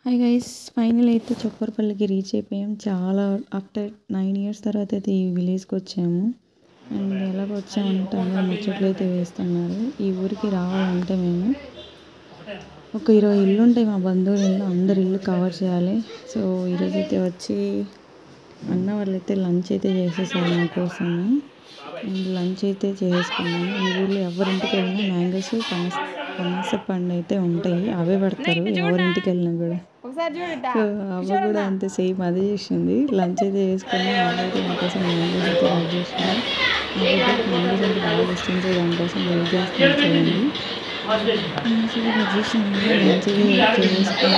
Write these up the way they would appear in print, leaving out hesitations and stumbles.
Hi guys, final అయితే చొప్పరపల్లికి reach అయిపోయాం. చాలా ఆఫ్టర్ 9 ఇయర్స్ తర్వాత అయితే ఈ విలేజ్కి వచ్చాము. అండ్ ఎలాగ వచ్చామంటే అందరూ ముచ్చట్లు అయితే వేస్తున్నారు. ఈ ఊరికి రావాలంటే మేము ఒక 20 ఇల్లు ఉంటాయి మా బంధువుల ఇల్లు, అందరి ఇల్లు కవర్ చేయాలి. సో ఈరోజు అయితే వచ్చి అన్న వాళ్ళైతే లంచ్ అయితే చేసేసారు మా కోసము. అండ్ లంచ్ అయితే చేసుకున్నాము. ఈ ఊళ్ళో ఎవరింటికి వెళ్ళినా మ్యాంగోస్ పనస పండు అయితే ఉంటాయి, అవే పడతారు ఎవరింటికి వెళ్ళినా కూడా. సో అవ్వ కూడా అంతే సేమ్ అదే చేసింది. లంచ్ అయితే చేసుకుని అవ్వైతే మా కోసం మ్యాంగోస్ అయితే కట్ చేసింది. అవ్వకి మ్యాంగోస్ అంటే బాగా ఇష్టం, సో దానికోసం వెయిట్ చేస్తాను చూడండి. మంచిగా కట్ చేసింది, మంచిగా చేసుకుని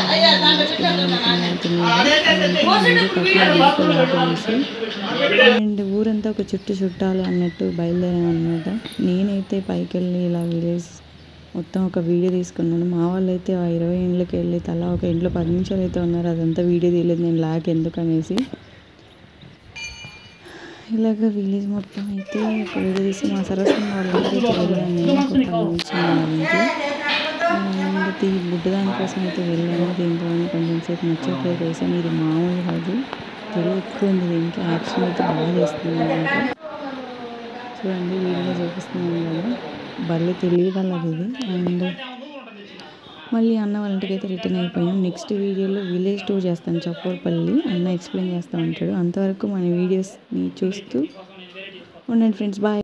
అండ్ ఊరంతా ఒక చుట్టాలి అన్నట్టు బయలుదేరాం అనమాట. నేనైతే పైకి వెళ్ళి ఇలా విలేజ్ మొత్తం ఒక వీడియో తీసుకున్నాను. మా వాళ్ళు అయితే ఆ 20 ఇండ్లకి వెళ్ళి తలా ఒక ఇంట్లో 10 నిమిషాలు అయితే ఉన్నారు. అదంతా వీడియో తీయలేదు నేను, లాక్ ఎందుకు అనేసి. ఇలాగ విలేజ్ మొత్తం అయితే ఒక వీడియో తీసి మా సరస్వతి వాళ్ళకి వెళ్ళాను నేను ఒక 10 నిమిషాలు వాళ్ళకి. అండ్ బుడ్డ దానికోసం అయితే వెళ్ళాను. దీంట్లో కొంచెం సేపు ముచ్చట్లు అయితే వేసాను. ఇది మామూలు కాదు, తెలివి ఎక్కువ ఉంది దీనికి, యాక్షన్ అయితే బాగా చేస్తుంది అనమాట. చూడండి వీడియోలో చూపిస్తున్నాను కదా, భలే తెలియగలదు ఇది. అండ్ మళ్ళీ అన్న వాళ్ళ ఇంటికి అయితే రిటర్న్ అయిపోయాం. నెక్స్ట్ వీడియోలో విలేజ్ టూర్ చేస్తాను చొప్పరపల్లి, అన్న ఎక్స్ప్లెయిన్ చేస్తూ ఉంటాడు. అంతవరకు మన వీడియోస్ని చూస్తూ ఉండండి ఫ్రెండ్స్. బాయ్.